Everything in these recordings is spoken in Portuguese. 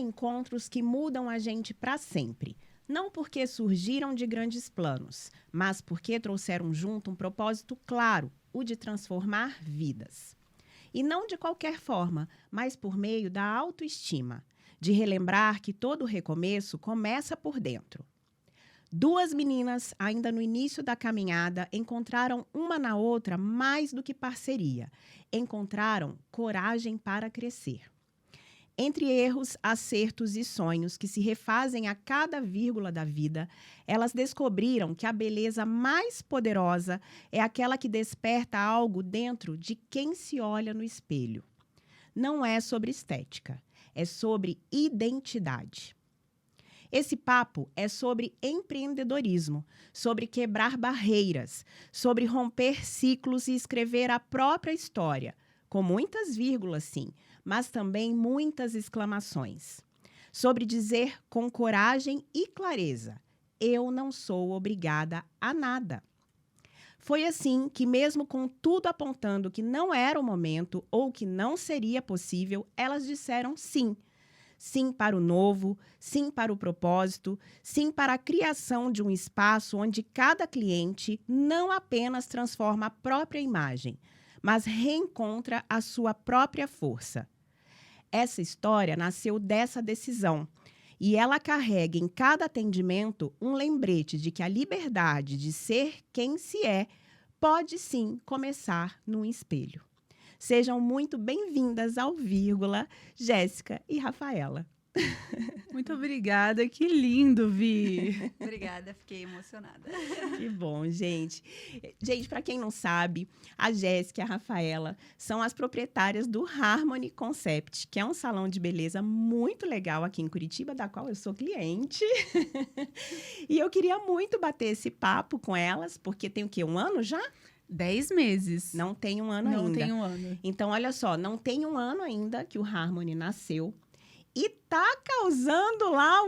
encontros que mudam a gente para sempre. Não porque surgiram de grandes planos, mas porque trouxeram junto um propósito claro, o de transformar vidas. E não de qualquer forma, mas por meio da autoestima, de relembrar que todo recomeço começa por dentro. Duas meninas, ainda no início da caminhada, encontraram uma na outra mais do que parceria. Encontraram coragem para crescer. Entre erros, acertos e sonhos que se refazem a cada vírgula da vida, elas descobriram que a beleza mais poderosa é aquela que desperta algo dentro de quem se olha no espelho. Não é sobre estética, é sobre identidade. Esse papo é sobre empreendedorismo, sobre quebrar barreiras, sobre romper ciclos e escrever a própria história, com muitas vírgulas, sim, mas também muitas exclamações. Sobre dizer com coragem e clareza: eu não sou obrigada a nada. Foi assim que, mesmo com tudo apontando que não era o momento ou que não seria possível, elas disseram sim. Sim para o novo, sim para o propósito, sim para a criação de um espaço onde cada cliente não apenas transforma a própria imagem, mas reencontra a sua própria força. Essa história nasceu dessa decisão e ela carrega em cada atendimento um lembrete de que a liberdade de ser quem se é pode sim começar num espelho. Sejam muito bem-vindas ao Vírgula, Jéssica e Rafaela. Muito obrigada, que lindo, Vi. Obrigada, fiquei emocionada. Que bom, gente. Gente, para quem não sabe, a Jéssica e a Rafaela são as proprietárias do Harmony Concept, que é um salão de beleza muito legal aqui em Curitiba, da qual eu sou cliente. E eu queria muito bater esse papo com elas, porque tem o quê? 1 ano já? 10 meses. Não tem 1 ano ainda. Não tem 1 ano. Então, olha só, não tem 1 ano ainda que o Harmony nasceu. E tá causando lá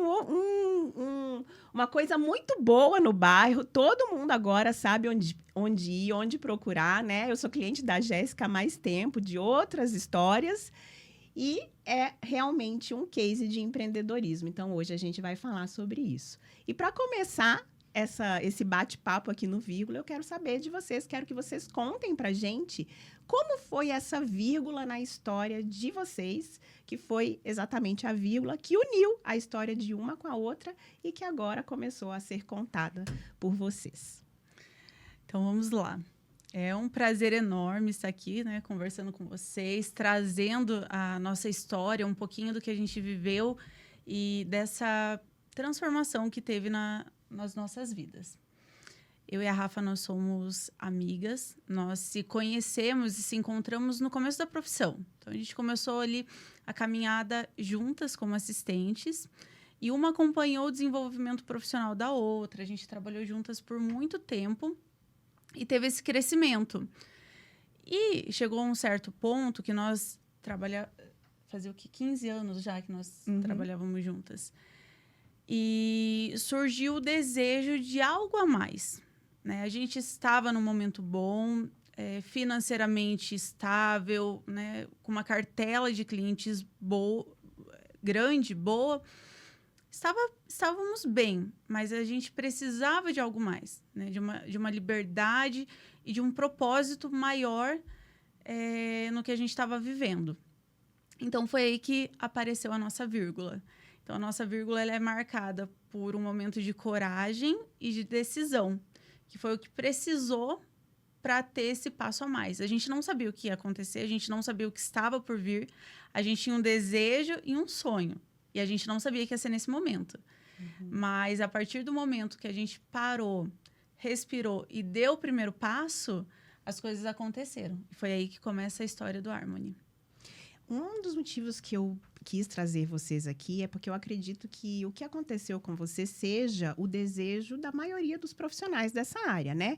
uma coisa muito boa no bairro. Todo mundo agora sabe onde ir, onde procurar, né? Eu sou cliente da Jéssica há mais tempo, de outras histórias. E é realmente um case de empreendedorismo. Então, hoje a gente vai falar sobre isso. E para começar esse bate-papo aqui no Vírgula, eu quero saber de vocês, quero que vocês contem pra gente como foi essa vírgula na história de vocês, que foi exatamente a vírgula que uniu a história de uma com a outra e que agora começou a ser contada por vocês. Então, vamos lá. É um prazer enorme estar aqui, né, conversando com vocês, trazendo a nossa história, um pouquinho do que a gente viveu e dessa transformação que teve nas nossas vidas. Eu e a Rafa, nós somos amigas, nós se conhecemos e se encontramos no começo da profissão. Então, a gente começou ali a caminhada juntas como assistentes e uma acompanhou o desenvolvimento profissional da outra. A gente trabalhou juntas por muito tempo e teve esse crescimento. E chegou a um certo ponto que nós fazia o quê? 15 anos já que nós trabalhávamos juntas. E surgiu o desejo de algo a mais, né? A gente estava num momento bom, financeiramente estável, né? Com uma cartela de clientes grande, boa. Estávamos bem, mas a gente precisava de algo mais, né? De uma liberdade e de um propósito maior no que a gente estava vivendo. Então, foi aí que apareceu a nossa vírgula. Então, a nossa vírgula ela é marcada por um momento de coragem e de decisão, que foi o que precisou para ter esse passo a mais. A gente não sabia o que ia acontecer, a gente não sabia o que estava por vir, a gente tinha um desejo e um sonho, e a gente não sabia que ia ser nesse momento. Mas, a partir do momento que a gente parou, respirou e deu o primeiro passo, as coisas aconteceram. E foi aí que começa a história do Harmony. Um dos motivos que eu quis trazer vocês aqui é porque eu acredito que o que aconteceu com você seja o desejo da maioria dos profissionais dessa área, né?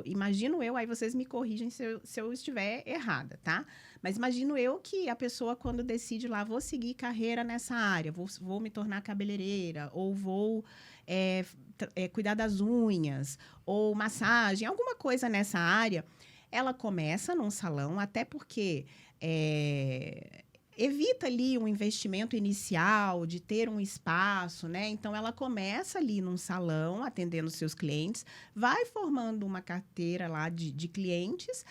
Imagino eu, aí vocês me corrigem se eu estiver errada, tá? Mas imagino eu que a pessoa, quando decide lá, vou seguir carreira nessa área, vou me tornar cabeleireira, ou vou cuidar das unhas, ou massagem, alguma coisa nessa área, ela começa num salão, até porque evita ali um investimento inicial de ter um espaço, né? Então, ela começa ali num salão, atendendo seus clientes, vai formando uma carteira lá de clientes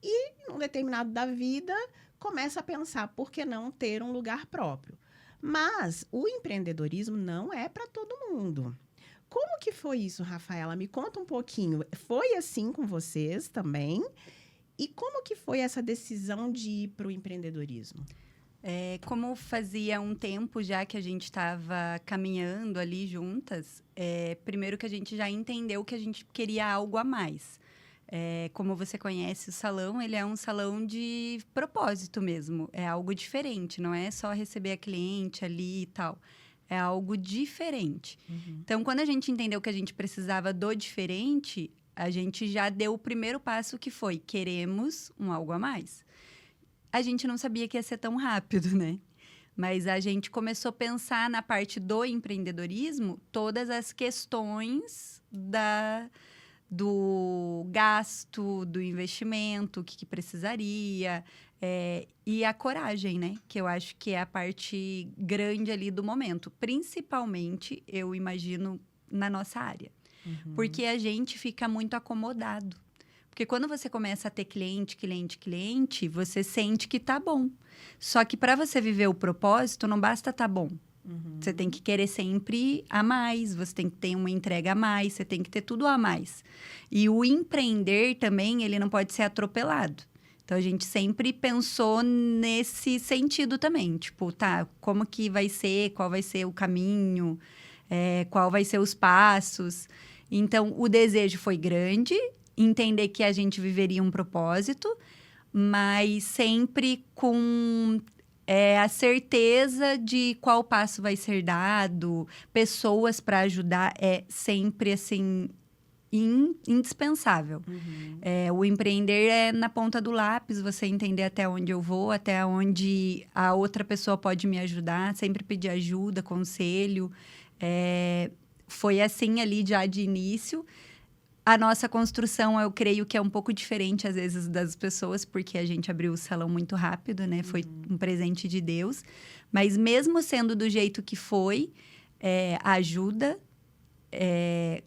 e, num determinado da vida, começa a pensar, por que não ter um lugar próprio? Mas o empreendedorismo não é para todo mundo. Como que foi isso, Rafaela? Me conta um pouquinho. Foi assim com vocês também? E como que foi essa decisão de ir para o empreendedorismo? Como fazia um tempo já que a gente estava caminhando ali juntas, primeiro que a gente já entendeu que a gente queria algo a mais. Como você conhece o salão, ele é um salão de propósito mesmo. É algo diferente, não é só receber a cliente ali e tal. É algo diferente. Uhum. Então, quando a gente entendeu que a gente precisava do diferente, a gente já deu o primeiro passo, que foi: queremos um algo a mais. A gente não sabia que ia ser tão rápido, né? Mas a gente começou a pensar na parte do empreendedorismo, todas as questões do gasto, do investimento, o que precisaria, e a coragem, né? Que eu acho que é a parte grande ali do momento. Principalmente, eu imagino, na nossa área. Uhum. Porque a gente fica muito acomodado. Porque quando você começa a ter cliente, você sente que tá bom. Só que para você viver o propósito, não basta tá bom. Uhum. Você tem que querer sempre a mais, você tem que ter uma entrega a mais, você tem que ter tudo a mais. E o empreender também, ele não pode ser atropelado. Então, a gente sempre pensou nesse sentido também. Tipo, tá, como que vai ser, qual vai ser o caminho, qual vai ser os passos. Então, o desejo foi grande, entender que a gente viveria um propósito, mas sempre com a certeza de qual passo vai ser dado, pessoas para ajudar, é sempre, assim, indispensável. Uhum. O empreender é na ponta do lápis, você entender até onde eu vou, até onde a outra pessoa pode me ajudar, sempre pedir ajuda, conselho. Foi assim ali já de início. A nossa construção, eu creio que é um pouco diferente, às vezes, das pessoas, porque a gente abriu o salão muito rápido, né? Foi um presente de Deus. Mas mesmo sendo do jeito que foi, ajuda,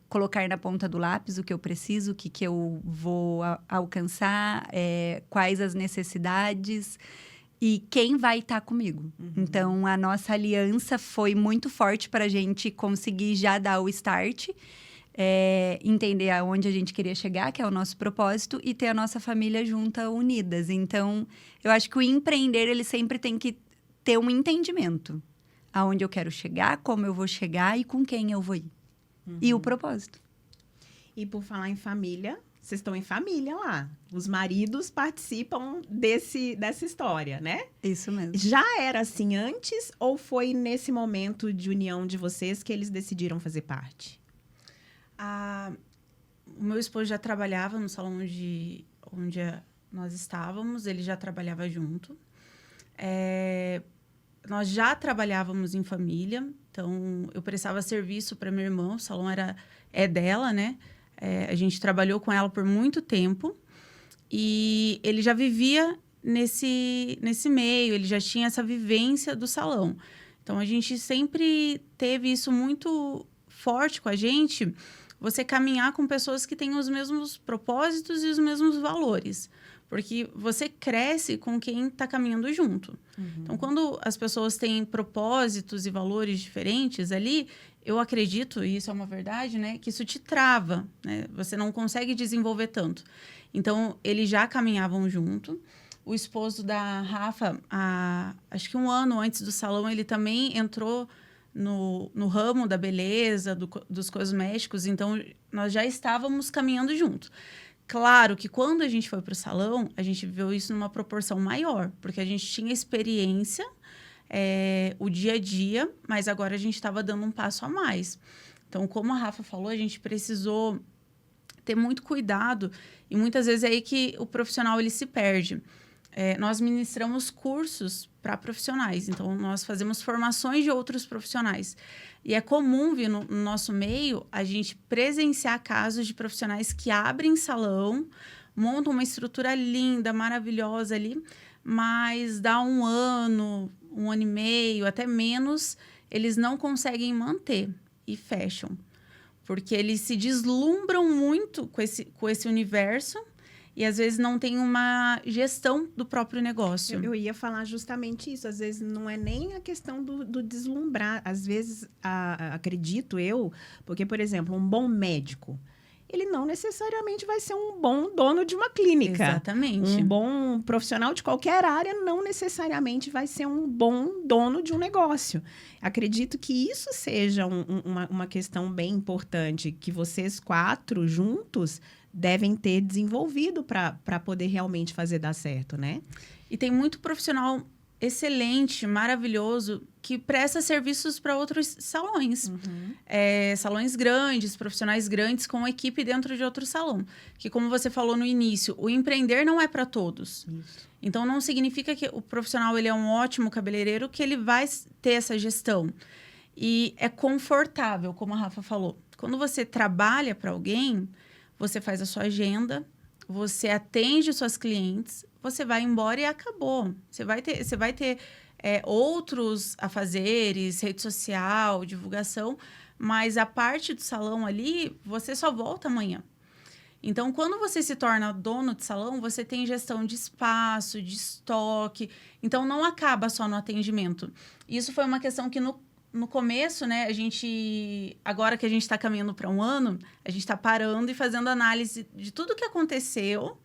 colocar na ponta do lápis o que eu preciso, o que eu vou alcançar, quais as necessidades e quem vai estar comigo. Uhum. Então, a nossa aliança foi muito forte para a gente conseguir já dar o start, entender aonde a gente queria chegar, que é o nosso propósito, e ter a nossa família junta, unidas. Então, eu acho que o empreender, ele sempre tem que ter um entendimento. Aonde eu quero chegar, como eu vou chegar e com quem eu vou ir. Uhum. E o propósito. E por falar em família, vocês estão em família lá. Os maridos participam dessa história, né? Isso mesmo. Já era assim antes ou foi nesse momento de união de vocês que eles decidiram fazer parte? O meu esposo já trabalhava no salão onde nós estávamos, ele já trabalhava junto. Nós já trabalhávamos em família, então eu prestava serviço para minha irmã, o salão é dela, né? A gente trabalhou com ela por muito tempo e ele já vivia nesse meio, ele já tinha essa vivência do salão. Então, a gente sempre teve isso muito forte com a gente, você caminhar com pessoas que têm os mesmos propósitos e os mesmos valores. Porque você cresce com quem está caminhando junto. Uhum. Então, quando as pessoas têm propósitos e valores diferentes ali, eu acredito, e isso é uma verdade, né? Que isso te trava, né? Você não consegue desenvolver tanto. Então, eles já caminhavam junto. O esposo da Rafa, acho que um ano antes do salão, ele também entrou no ramo da beleza, dos cosméticos. Então, nós já estávamos caminhando junto. Claro que quando a gente foi para o salão, a gente viu isso numa proporção maior, porque a gente tinha experiência, o dia a dia, mas agora a gente estava dando um passo a mais. Então, como a Rafa falou, a gente precisou ter muito cuidado e muitas vezes é aí que o profissional ele se perde. Nós ministramos cursos para profissionais, então nós fazemos formações de outros profissionais. E é comum vir no nosso meio a gente presenciar casos de profissionais que abrem salão, montam uma estrutura linda, maravilhosa ali, mas dá 1 ano, 1 ano e meio, até menos, eles não conseguem manter e fecham. Porque eles se deslumbram muito com esse universo e, às vezes, não tem uma gestão do próprio negócio. Eu ia falar justamente isso. Às vezes, não é nem a questão do deslumbrar. Às vezes, acredito eu, porque, por exemplo, um bom médico, ele não necessariamente vai ser um bom dono de uma clínica. Exatamente. Um bom profissional de qualquer área não necessariamente vai ser um bom dono de um negócio. Acredito que isso seja uma questão bem importante, que vocês 4 juntos devem ter desenvolvido para poder realmente fazer dar certo, né? E tem muito profissional excelente, maravilhoso, que presta serviços para outros salões. Salões grandes, profissionais grandes com equipe dentro de outro salão. Que, como você falou no início, o empreender não é para todos. Isso. Então, não significa que o profissional ele é um ótimo cabeleireiro, que ele vai ter essa gestão. E é confortável, como a Rafa falou. Quando você trabalha para alguém, você faz a sua agenda, você atende suas clientes, você vai embora e acabou. Você vai ter outros afazeres, rede social, divulgação, mas a parte do salão ali, você só volta amanhã. Então, quando você se torna dono de salão, você tem gestão de espaço, de estoque. Então, não acaba só no atendimento. Isso foi uma questão que no começo, né, agora que a gente está caminhando para 1 ano, a gente está parando e fazendo análise de tudo que aconteceu,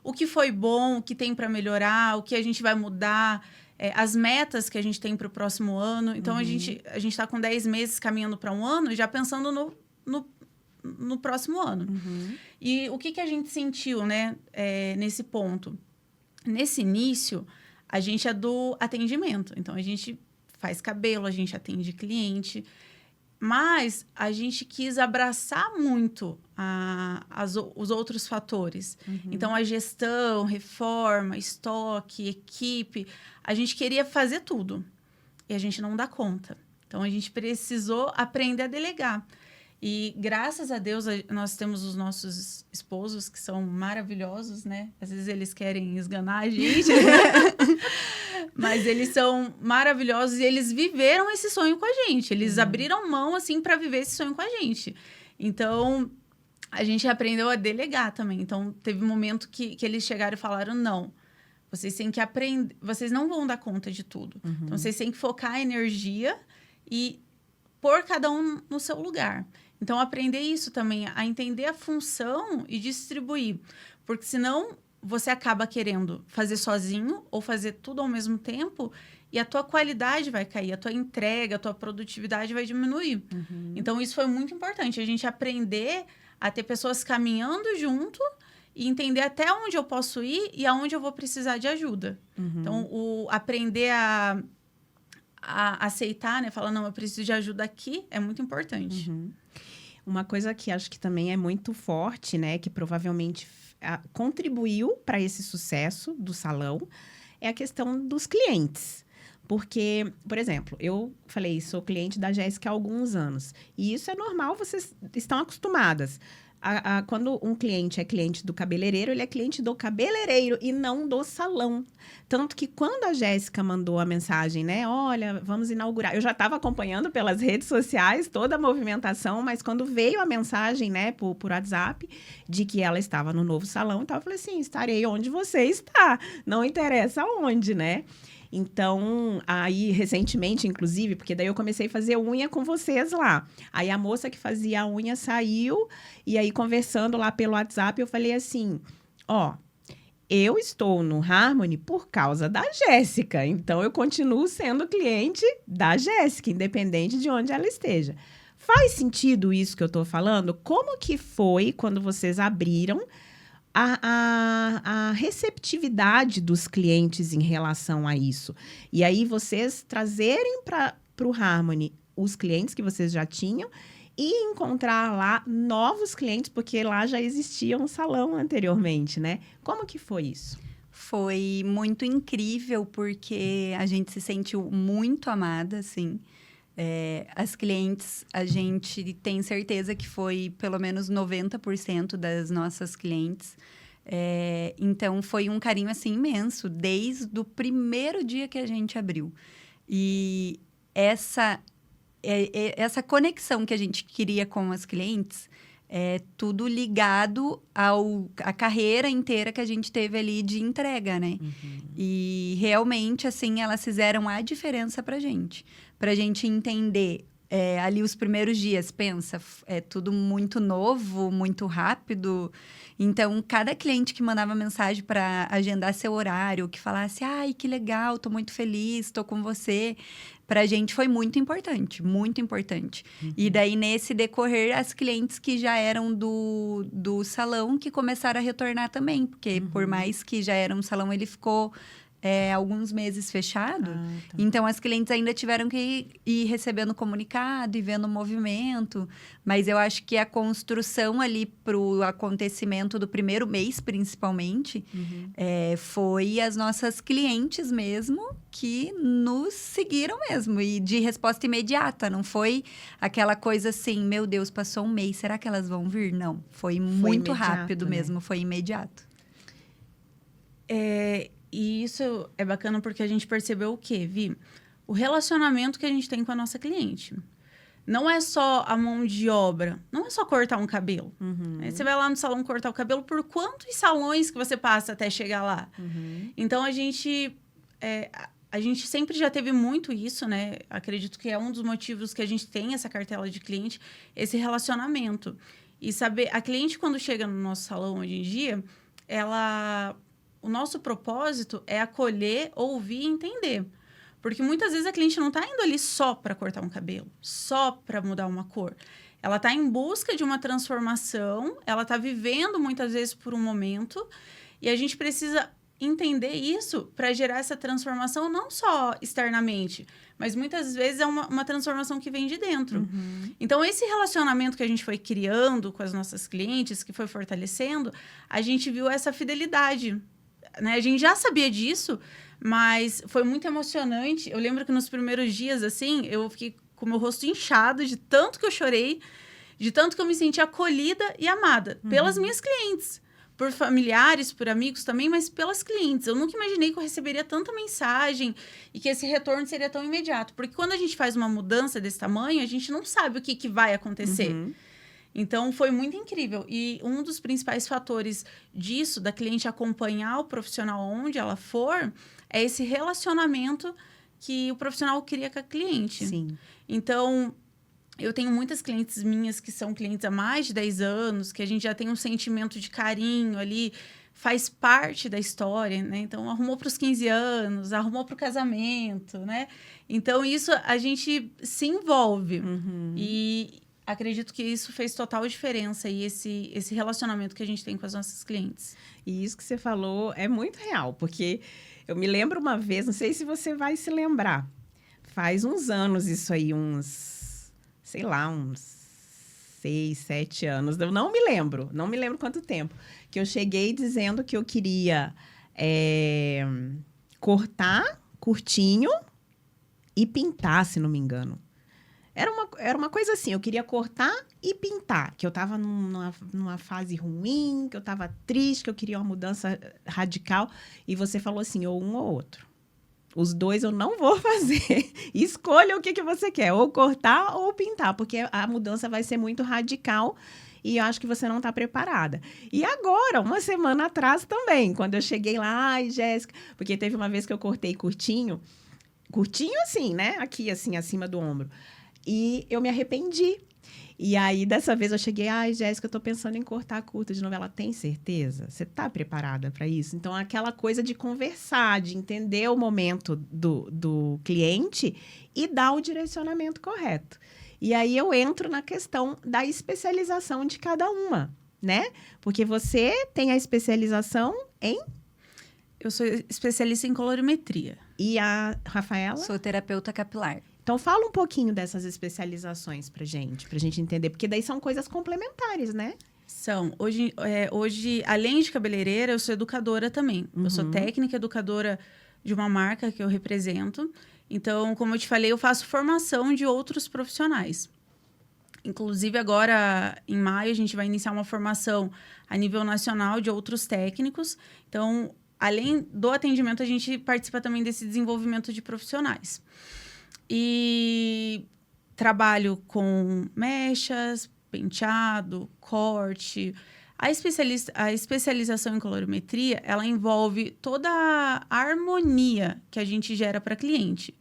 o que foi bom, o que tem para melhorar, o que a gente vai mudar, as metas que a gente tem para o próximo ano. Então, a gente está com 10 meses caminhando para 1 ano, já pensando no próximo ano. E o que a gente sentiu, né, nesse ponto? Nesse início, a gente é do atendimento. Então, a gente faz cabelo, a gente atende cliente, mas a gente quis abraçar muito os outros fatores. Então, a gestão, reforma, estoque, equipe, a gente queria fazer tudo e a gente não dá conta. Então, a gente precisou aprender a delegar. E, graças a Deus, nós temos os nossos esposos, que são maravilhosos, né? Às vezes eles querem esganar a gente, mas eles são maravilhosos e eles viveram esse sonho com a gente. Eles abriram mão, assim, para viver esse sonho com a gente. Então, a gente aprendeu a delegar também. Então, teve um momento que eles chegaram e falaram, não, vocês têm que aprender, vocês não vão dar conta de tudo. Então, vocês têm que focar a energia e pôr cada um no seu lugar. Então, aprender isso também, a entender a função e distribuir. Porque, senão, você acaba querendo fazer sozinho ou fazer tudo ao mesmo tempo e a tua qualidade vai cair, a tua entrega, a tua produtividade vai diminuir. Então, isso foi muito importante, a gente aprender a ter pessoas caminhando junto e entender até onde eu posso ir e aonde eu vou precisar de ajuda. Então, aprender a aceitar, né? Falar, não, eu preciso de ajuda aqui, é muito importante. Uma coisa que acho que também é muito forte, né? Que provavelmente contribuiu para esse sucesso do salão, é a questão dos clientes. Porque, por exemplo, eu falei, sou cliente da Jéssica há alguns anos. E isso é normal, vocês estão acostumadas. Quando um cliente é cliente do cabeleireiro, ele é cliente do cabeleireiro e não do salão. Tanto que quando a Jéssica mandou a mensagem, né? Olha, vamos inaugurar. Eu já estava acompanhando pelas redes sociais toda a movimentação, mas quando veio a mensagem, né, por WhatsApp, de que ela estava no novo salão, então eu falei assim, estarei onde você está. Não interessa onde, né? Então, aí, recentemente, inclusive, porque daí eu comecei a fazer unha com vocês lá. Aí, a moça que fazia a unha saiu, e aí, conversando lá pelo WhatsApp, eu falei assim, ó, eu estou no Harmony por causa da Jéssica, então eu continuo sendo cliente da Jéssica, independente de onde ela esteja. Faz sentido isso que eu estou falando? Como que foi quando vocês abriram a receptividade dos clientes em relação a isso? E aí, vocês trazerem para o Harmony os clientes que vocês já tinham e encontrar lá novos clientes, porque lá já existia um salão anteriormente, né? Como que foi isso? Foi muito incrível, porque a gente se sentiu muito amada, assim. As clientes, a gente tem certeza que foi pelo menos 90% das nossas clientes. Então, foi um carinho, assim, imenso, desde o primeiro dia que a gente abriu. E essa conexão que a gente queria com as clientes é tudo ligado à carreira inteira que a gente teve ali de entrega, né? E realmente, assim, elas fizeram a diferença pra gente entender ali os primeiros dias, pensa, é tudo muito novo, muito rápido. Então, cada cliente que mandava mensagem para agendar seu horário, que falasse, ai, que legal, tô muito feliz, tô com você, pra gente foi muito importante, muito importante. E daí, nesse decorrer, as clientes que já eram do salão, que começaram a retornar também, porque por mais que já era um salão, ele ficou alguns meses fechado. Tá. Então, as clientes ainda tiveram que ir recebendo comunicado e vendo o movimento. Mas eu acho que a construção ali para o acontecimento do primeiro mês, principalmente, foi as nossas clientes mesmo que nos seguiram mesmo. E de resposta imediata. Não foi aquela coisa assim, meu Deus, passou um mês, será que elas vão vir? Não, foi muito rápido mesmo, foi imediato. E isso é bacana porque a gente percebeu o quê, Vi? O relacionamento que a gente tem com a nossa cliente. Não é só a mão de obra, não é só cortar um cabelo. Você vai lá no salão cortar o cabelo, por quantos salões que você passa até chegar lá? Então, a gente sempre já teve muito isso, né? Acredito que é um dos motivos que a gente tem essa cartela de cliente, esse relacionamento. E saber, a cliente quando chega no nosso salão hoje em dia, o nosso propósito é acolher, ouvir e entender. Porque muitas vezes a cliente não está indo ali só para cortar um cabelo, só para mudar uma cor. Ela está em busca de uma transformação, ela está vivendo muitas vezes por um momento, e a gente precisa entender isso para gerar essa transformação não só externamente, mas muitas vezes é uma transformação que vem de dentro. Então, esse relacionamento que a gente foi criando com as nossas clientes, que foi fortalecendo, a gente viu essa fidelidade, né? A gente já sabia disso, mas foi muito emocionante. Eu lembro que nos primeiros dias, assim, eu fiquei com o meu rosto inchado de tanto que eu chorei, de tanto que eu me senti acolhida e amada pelas minhas clientes. Por familiares, por amigos também, mas pelas clientes. Eu nunca imaginei que eu receberia tanta mensagem e que esse retorno seria tão imediato. Porque quando a gente faz uma mudança desse tamanho, a gente não sabe o que vai acontecer. Então, foi muito incrível. E um dos principais fatores disso, da cliente acompanhar o profissional onde ela for, é esse relacionamento que o profissional cria com a cliente. Sim. Então, eu tenho muitas clientes minhas que são clientes há mais de 10 anos, que a gente já tem um sentimento de carinho ali, faz parte da história, né? Então, arrumou para os 15 anos, arrumou para o casamento, né? Então, isso a gente se envolve. E acredito que isso fez total diferença, e esse relacionamento que a gente tem com as nossas clientes. E isso que você falou é muito real, porque eu me lembro uma vez, não sei se você vai se lembrar, faz uns anos isso aí, uns 6, 7 anos, eu não me lembro quanto tempo, que eu cheguei dizendo que eu queria cortar curtinho e pintar, se não me engano. Era uma coisa assim, eu queria cortar e pintar, que eu tava numa fase ruim, que eu tava triste, que eu queria uma mudança radical, e você falou assim, ou um ou outro. Os dois eu não vou fazer. Escolha o que você quer, ou cortar ou pintar, porque a mudança vai ser muito radical e eu acho que você não está preparada. E agora, uma semana atrás também, quando eu cheguei lá, ai, Jéssica, porque teve uma vez que eu cortei curtinho assim, né? Aqui, assim, acima do ombro. E eu me arrependi. E aí, dessa vez, eu cheguei, ai, Jéssica, eu tô pensando em cortar curta de novo. Ela tem certeza? Você tá preparada para isso? Então, aquela coisa de conversar, de entender o momento do cliente e dar o direcionamento correto. E aí, eu entro na questão da especialização de cada uma, né? Porque você tem a especialização em... Eu sou especialista em colorimetria. E a Rafaela? Sou terapeuta capilar. Então, fala um pouquinho dessas especializações pra gente entender, porque daí são coisas complementares, né? São. Hoje, além de cabeleireira, eu sou educadora também. Eu sou técnica educadora de uma marca que eu represento. Então, como eu te falei, eu faço formação de outros profissionais. Inclusive, agora, em maio, a gente vai iniciar uma formação a nível nacional de outros técnicos. Então, além do atendimento, a gente participa também desse desenvolvimento de profissionais. E trabalho com mechas, penteado, corte. A especialização em colorimetria, ela envolve toda a harmonia que a gente gera para cliente.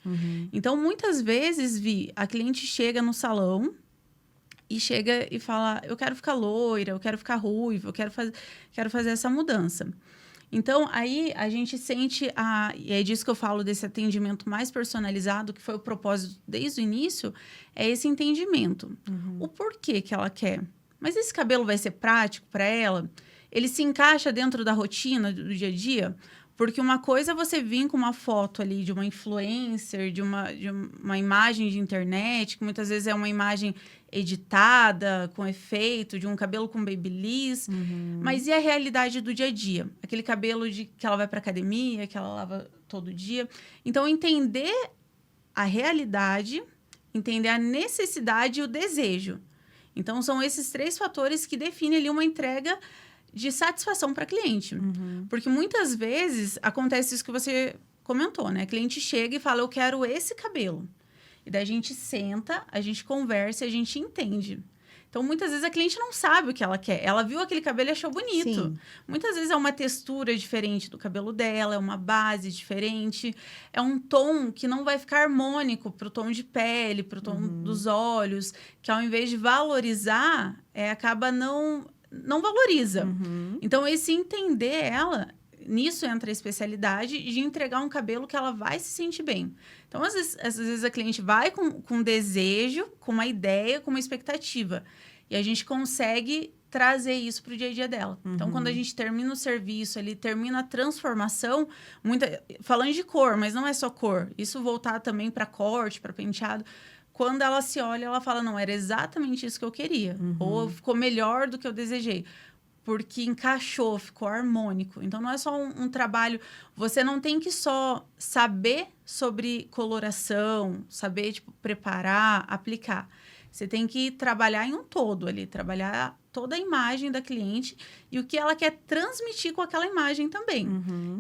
Então, muitas vezes, a cliente chega no salão e chega e fala, eu quero ficar loira, eu quero ficar ruiva, eu quero fazer essa mudança. Então, aí a gente sente, e é disso que eu falo desse atendimento mais personalizado, que foi o propósito desde o início, é esse entendimento. O porquê que ela quer. Mas esse cabelo vai ser prático para ela? Ele se encaixa dentro da rotina do dia a dia? Porque uma coisa é você vir com uma foto ali de uma influencer, de uma imagem de internet, que muitas vezes é uma imagem editada, com efeito, de um cabelo com babyliss. Mas e a realidade do dia a dia? Aquele cabelo que ela vai para academia, que ela lava todo dia. Então, entender a realidade, entender a necessidade e o desejo. Então, são esses 3 fatores que definem ali uma entrega de satisfação para cliente. Porque muitas vezes acontece isso que você comentou, né? A cliente chega e fala, eu quero esse cabelo. E daí a gente senta, a gente conversa e a gente entende. Então, muitas vezes a cliente não sabe o que ela quer. Ela viu aquele cabelo e achou bonito. Sim. Muitas vezes é uma textura diferente do cabelo dela, é uma base diferente, é um tom que não vai ficar harmônico para o tom de pele, para o tom dos olhos, que ao invés de valorizar, acaba não valoriza. Então, esse entender ela, nisso entra a especialidade de entregar um cabelo que ela vai se sentir bem. Então, às vezes a cliente vai com desejo, com uma ideia, com uma expectativa. E a gente consegue trazer isso para o dia a dia dela. Então, quando a gente termina o serviço, ali termina a transformação, falando de cor, mas não é só cor. Isso voltar também para corte, para penteado. Quando ela se olha, ela fala, não, era exatamente isso que eu queria. Ou ficou melhor do que eu desejei. Porque encaixou, ficou harmônico. Então, não é só um trabalho... Você não tem que só saber sobre coloração, saber, preparar, aplicar. Você tem que trabalhar em um todo ali, trabalhar toda a imagem da cliente e o que ela quer transmitir com aquela imagem também.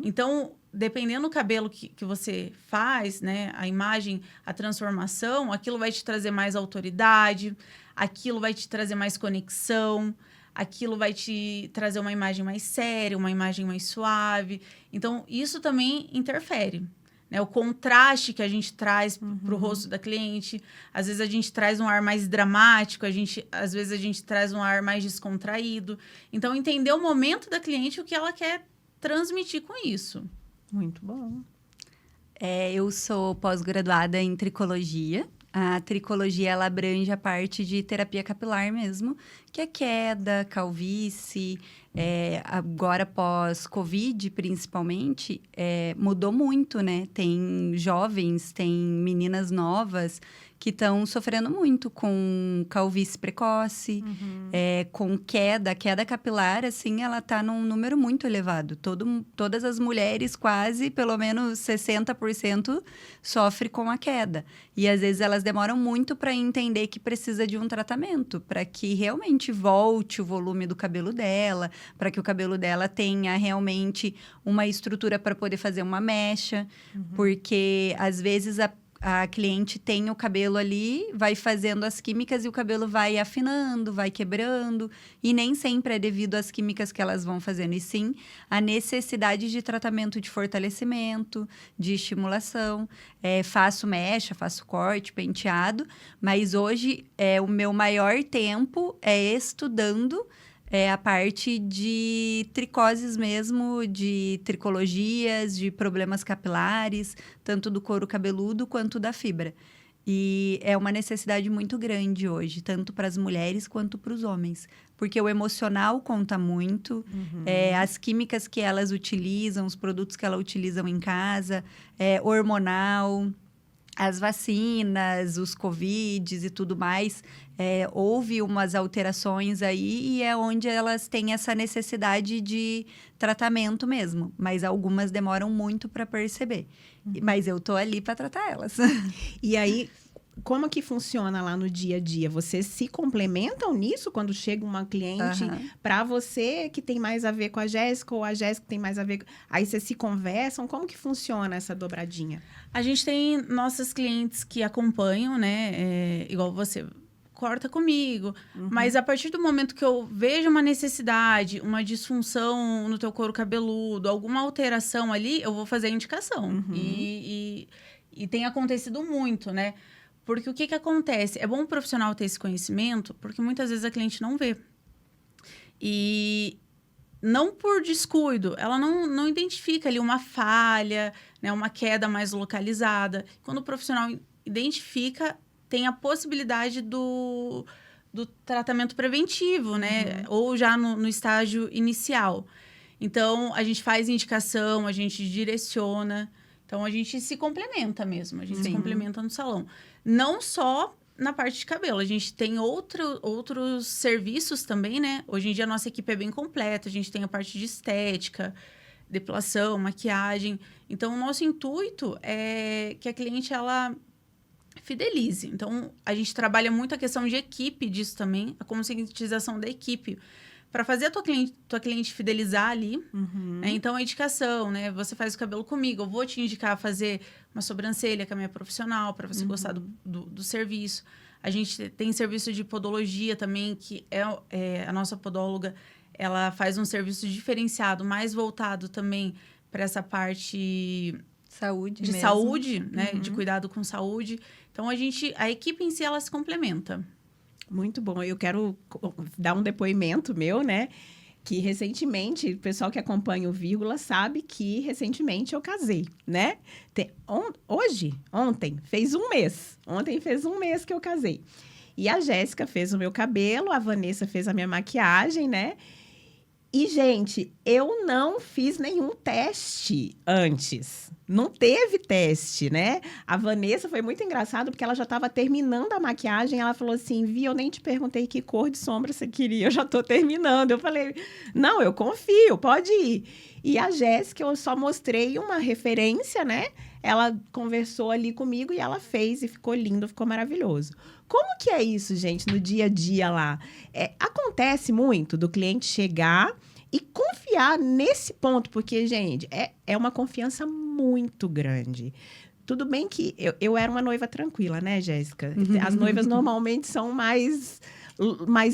Então, dependendo do cabelo que você faz, né, a imagem, a transformação, aquilo vai te trazer mais autoridade, aquilo vai te trazer mais conexão, aquilo vai te trazer uma imagem mais séria, uma imagem mais suave. Então, isso também interfere. Né? O contraste que a gente traz para o rosto da cliente. Às vezes, a gente traz um ar mais dramático, às vezes, a gente traz um ar mais descontraído. Então, entender o momento da cliente e o que ela quer transmitir com isso. Muito bom. Eu sou pós-graduada em tricologia. A tricologia, ela abrange a parte de terapia capilar mesmo, que é queda, calvície, agora pós-Covid, principalmente, mudou muito, né? Tem jovens, tem meninas novas que estão sofrendo muito com calvície precoce, com queda. A queda capilar, assim, ela está num número muito elevado. Todas as mulheres, quase, pelo menos 60%, sofrem com a queda. E, às vezes, elas demoram muito para entender que precisa de um tratamento, para que realmente volte o volume do cabelo dela, para que o cabelo dela tenha realmente uma estrutura para poder fazer uma mecha, porque, às vezes, a cliente tem o cabelo ali, vai fazendo as químicas e o cabelo vai afinando, vai quebrando. E nem sempre é devido às químicas que elas vão fazendo, e sim a necessidade de tratamento de fortalecimento, de estimulação. Faço mecha, faço corte, penteado, mas hoje o meu maior tempo é estudando a parte de tricoses mesmo, de tricologias, de problemas capilares, tanto do couro cabeludo quanto da fibra. E é uma necessidade muito grande hoje, tanto para as mulheres quanto para os homens. Porque o emocional conta muito, as químicas que elas utilizam, os produtos que elas utilizam em casa, hormonal, as vacinas, os Covids e tudo mais, houve umas alterações aí e é onde elas têm essa necessidade de tratamento mesmo. Mas algumas demoram muito para perceber. Mas eu tô ali para tratar elas. E aí, como que funciona lá no dia a dia? Vocês se complementam nisso quando chega uma cliente para você que tem mais a ver com a Jéssica ou a Jéssica tem mais a ver... Aí vocês se conversam? Como que funciona essa dobradinha? A gente tem nossas clientes que acompanham, né? Igual você... corta comigo. Mas a partir do momento que eu vejo uma necessidade, uma disfunção no teu couro cabeludo, alguma alteração ali, eu vou fazer a indicação. E tem acontecido muito, né? Porque o que acontece? É bom o profissional ter esse conhecimento, porque muitas vezes a cliente não vê. E não por descuido, ela não identifica ali uma falha, né? Uma queda mais localizada. Quando o profissional identifica, tem a possibilidade do tratamento preventivo, né? Ou já no estágio inicial. Então, a gente faz indicação, a gente direciona. Então, a gente se complementa mesmo. A gente se complementa no salão. Não só na parte de cabelo. A gente tem outros serviços também, né? Hoje em dia, a nossa equipe é bem completa. A gente tem a parte de estética, depilação, maquiagem. Então, o nosso intuito é que a cliente, ela... fidelize. Então, a gente trabalha muito a questão de equipe disso também, a conscientização da equipe, para fazer a tua cliente fidelizar ali. Né? Então, a indicação, né? Você faz o cabelo comigo, eu vou te indicar a fazer uma sobrancelha com a minha profissional, para você gostar do serviço. A gente tem serviço de podologia também, que a nossa podóloga, ela faz um serviço diferenciado, mais voltado também para essa parte... saúde, né? De cuidado com saúde. Então, a equipe em si, ela se complementa. Muito bom. Eu quero dar um depoimento meu, né? Que recentemente, o pessoal que acompanha o Vírgula sabe que recentemente eu casei, né? Ontem, fez um mês. Ontem fez um mês que eu casei. E a Jéssica fez o meu cabelo, a Vanessa fez a minha maquiagem, né? E, gente, eu não fiz nenhum teste antes. Não teve teste, né? A Vanessa foi muito engraçado, porque ela já estava terminando a maquiagem. Ela falou assim, Vi, eu nem te perguntei que cor de sombra você queria. Eu já estou terminando. Eu falei, não, eu confio, pode ir. E a Jéssica, eu só mostrei uma referência, né? Ela conversou ali comigo e ela fez e ficou lindo, ficou maravilhoso. Como que é isso, gente, no dia a dia lá? Acontece muito do cliente chegar e confiar nesse ponto, porque, gente, é uma confiança muito grande. Tudo bem que eu era uma noiva tranquila, né, Jéssica? As noivas normalmente são mais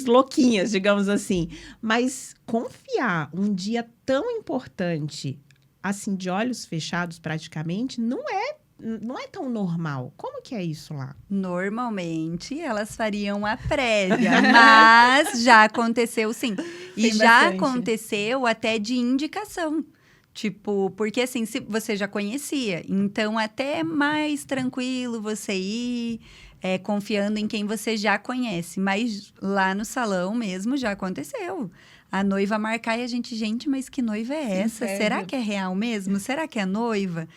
louquinhas, digamos assim. Mas confiar um dia tão importante, assim, de olhos fechados praticamente, não é tão normal. Como que é isso lá? Normalmente, elas fariam a prévia, mas já aconteceu sim. E já aconteceu até de indicação. Tipo, porque assim, se você já conhecia, então até é mais tranquilo você ir confiando em quem você já conhece. Mas lá no salão mesmo já aconteceu. A noiva marcar e a gente, mas que noiva é essa? Será que é real mesmo? Será que é noiva?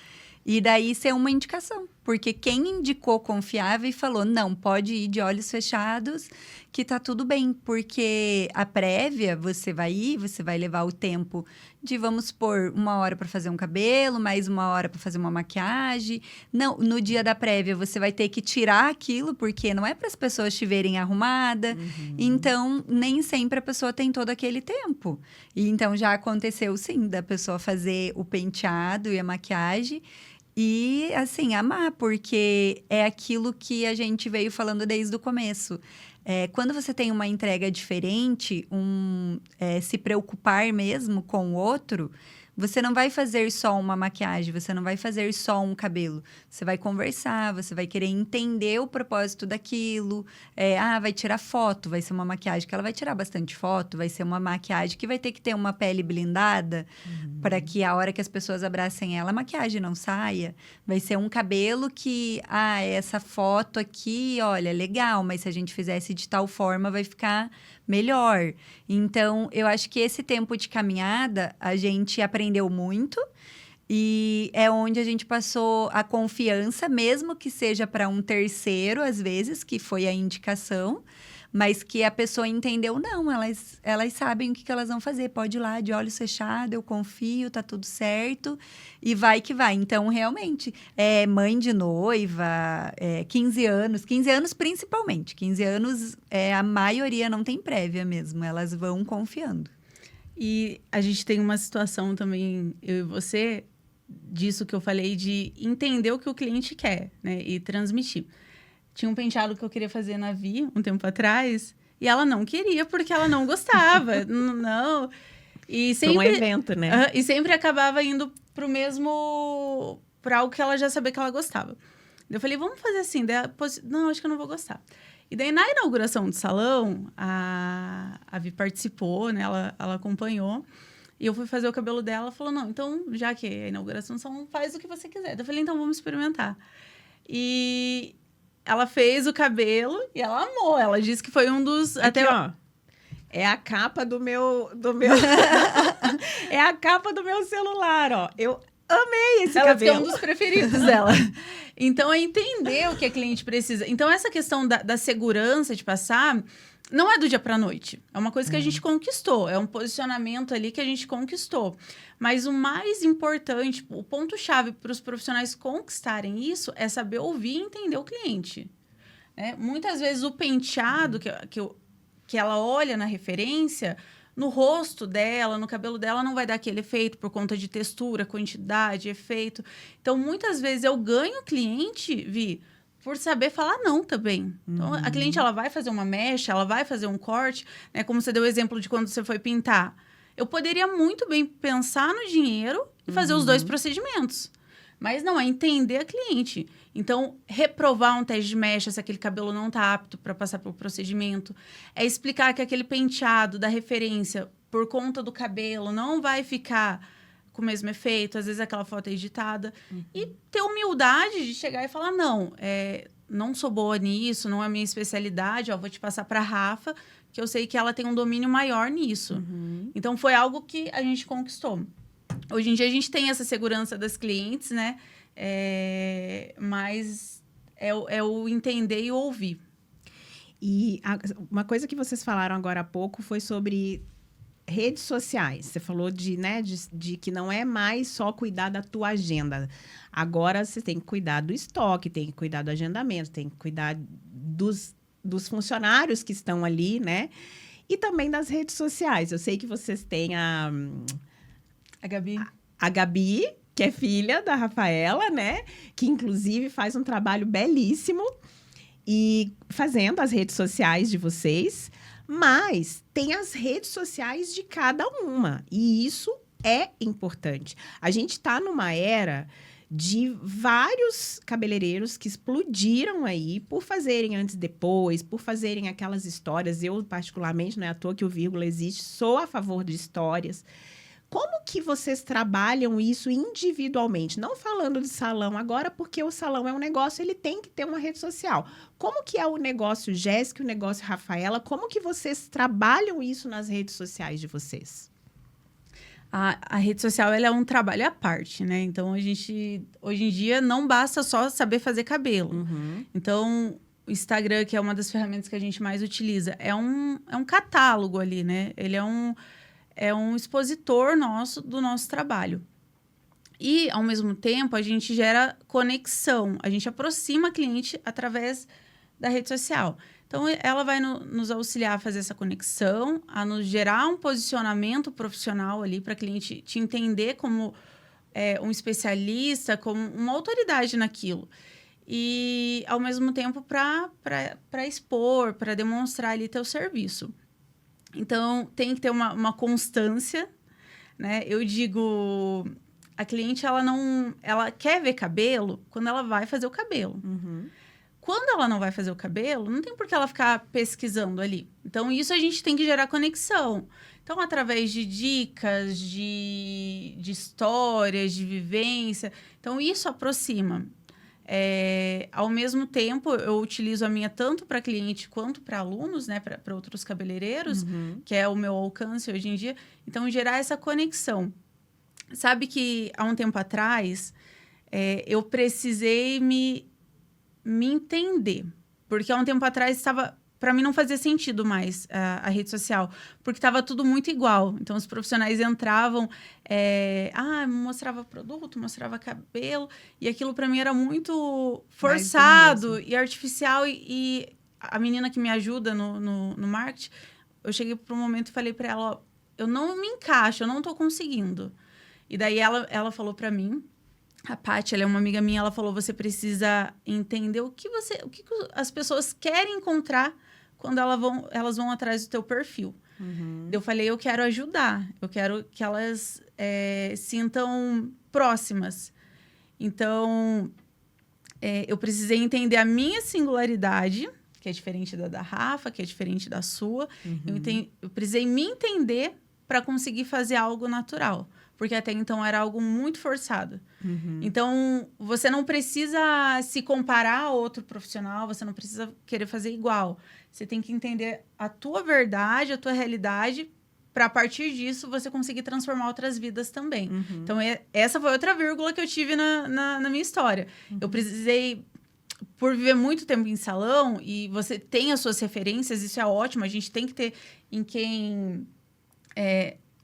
E daí ser uma indicação, porque quem indicou confiava e falou, não, pode ir de olhos fechados, que tá tudo bem, porque a prévia, você vai levar o tempo de, vamos supor, 1 hora para fazer um cabelo, mais 1 hora para fazer uma maquiagem. Não, no dia da prévia, você vai ter que tirar aquilo, porque não é para as pessoas te verem arrumada. Então, nem sempre a pessoa tem todo aquele tempo. E então, já aconteceu, sim, da pessoa fazer o penteado e a maquiagem. E, assim, amar, porque é aquilo que a gente veio falando desde o começo. Quando você tem uma entrega diferente, se preocupar mesmo com o outro, você não vai fazer só uma maquiagem, você não vai fazer só um cabelo. Você vai conversar, você vai querer entender o propósito daquilo. Vai tirar foto, vai ser uma maquiagem que ela vai tirar bastante foto, vai ser uma maquiagem que vai ter que ter uma pele blindada para que a hora que as pessoas abracem ela, a maquiagem não saia. Vai ser um cabelo que, essa foto aqui, olha, legal, mas se a gente fizesse de tal forma, vai ficar melhor. Então, eu acho que esse tempo de caminhada, a gente aprendeu muito e é onde a gente passou a confiança, mesmo que seja para um terceiro, às vezes, que foi a indicação, mas que a pessoa entendeu, não, elas sabem o que elas vão fazer, pode ir lá de olhos fechados, eu confio, tá tudo certo, e vai que vai. Então, realmente, mãe de noiva, 15 anos principalmente, 15 anos, a maioria não tem prévia mesmo, elas vão confiando. E a gente tem uma situação também, eu e você, disso que eu falei, de entender o que o cliente quer, né? E transmitir. Tinha um penteado que eu queria fazer na Vi, um tempo atrás, e ela não queria, porque ela não gostava. Não. E sempre... Um evento, né? E sempre acabava indo pro mesmo... Pra algo que ela já sabia que ela gostava. Eu falei, vamos fazer assim. Não, acho que eu não vou gostar. E daí, na inauguração do salão, a Vi participou, né? Ela acompanhou. E eu fui fazer o cabelo dela. Ela falou, não, então, já que é a inauguração do salão, faz o que você quiser. Eu falei, então, vamos experimentar. E ela fez o cabelo e ela amou. Ela disse que foi um dos... Aqui, ó. É a capa do meu... É a capa do meu celular, ó. Eu amei esse cabelo. Ela é um dos preferidos dela. Então, é entender o que a cliente precisa. Então, essa questão da segurança de passar não é do dia para a noite. É uma coisa que a gente conquistou. É um posicionamento ali que a gente conquistou. Mas o mais importante, o ponto-chave para os profissionais conquistarem isso é saber ouvir e entender o cliente. Muitas vezes, o penteado que ela olha na referência... No rosto dela, no cabelo dela, não vai dar aquele efeito por conta de textura, quantidade, efeito. Então, muitas vezes, eu ganho o cliente, Vi, por saber falar não também. Então, a cliente, ela vai fazer uma mecha, ela vai fazer um corte, né? Como você deu o exemplo de quando você foi pintar. Eu poderia muito bem pensar no dinheiro e fazer os dois procedimentos. Mas não, é entender a cliente. Então, reprovar um teste de mecha se aquele cabelo não está apto para passar pelo procedimento. É explicar que aquele penteado da referência, por conta do cabelo, não vai ficar com o mesmo efeito. Às vezes, aquela foto é editada. E ter humildade de chegar e falar, não sou boa nisso, não é a minha especialidade. Vou te passar para a Rafa, que eu sei que ela tem um domínio maior nisso. Então, foi algo que a gente conquistou. Hoje em dia, a gente tem essa segurança das clientes, né? Mas é o entender e o ouvir. E uma coisa que vocês falaram agora há pouco foi sobre redes sociais. Você falou de que não é mais só cuidar da tua agenda. Agora, você tem que cuidar do estoque, tem que cuidar do agendamento, tem que cuidar dos funcionários que estão ali, né? E também das redes sociais. Eu sei que vocês têm a Gabi. A Gabi, que é filha da Rafaela, né? Que, inclusive, faz um trabalho belíssimo e fazendo as redes sociais de vocês. Mas tem as redes sociais de cada uma. E isso é importante. A gente está numa era de vários cabeleireiros que explodiram aí por fazerem antes e depois, por fazerem aquelas histórias. Eu, particularmente, não é à toa que o Vírgula existe, sou a favor de histórias. Como que vocês trabalham isso individualmente? Não falando de salão agora, porque o salão é um negócio, ele tem que ter uma rede social. Como que é o negócio Jéssica, o negócio Rafaela? Como que vocês trabalham isso nas redes sociais de vocês? A rede social, ela é um trabalho à parte, né? Então, a gente, hoje em dia, não basta só saber fazer cabelo. Então, o Instagram, que é uma das ferramentas que a gente mais utiliza, é um catálogo ali, né? Ele é um expositor do nosso trabalho. E, ao mesmo tempo, a gente gera conexão. A gente aproxima a cliente através da rede social. Então, ela vai nos auxiliar a fazer essa conexão, a nos gerar um posicionamento profissional ali para a cliente te entender como um especialista, como uma autoridade naquilo. E, ao mesmo tempo, para expor, para demonstrar ali teu serviço. Então, tem que ter uma constância, né? Eu digo, a cliente, ela quer ver cabelo quando ela vai fazer o cabelo. Quando ela não vai fazer o cabelo, não tem por que ela ficar pesquisando ali. Então, isso a gente tem que gerar conexão. Então, através de dicas, de histórias, de vivência. Então, isso aproxima. Ao mesmo tempo, eu utilizo a minha tanto para cliente quanto para alunos, né? Para outros cabeleireiros, que é o meu alcance hoje em dia. Então, gerar essa conexão. Sabe que, há um tempo atrás, eu precisei me entender. Porque, há um tempo atrás, estava para mim não fazia sentido mais a rede social, porque estava tudo muito igual. Então, os profissionais entravam, mostrava produto, mostrava cabelo, e aquilo para mim era muito forçado e artificial. E a menina que me ajuda no marketing, eu cheguei para um momento e falei para ela, ó, eu não me encaixo, eu não estou conseguindo. E daí ela falou para mim, a Paty, ela é uma amiga minha, ela falou, você precisa entender o que as pessoas querem encontrar quando elas vão atrás do teu perfil. Uhum. Eu falei, eu quero ajudar, eu quero que elas sintam próximas. Então, eu precisei entender a minha singularidade, que é diferente da Rafa, que é diferente da sua. Uhum. Eu precisei me entender para conseguir fazer algo natural. Porque até então era algo muito forçado. Uhum. Então, você não precisa se comparar a outro profissional, você não precisa querer fazer igual. Você tem que entender a tua verdade, a tua realidade, para a partir disso você conseguir transformar outras vidas também. Uhum. Então, essa foi outra vírgula que eu tive na minha história. Uhum. Eu precisei, por viver muito tempo em salão, e você tem as suas referências, isso é ótimo, a gente tem que ter em quem...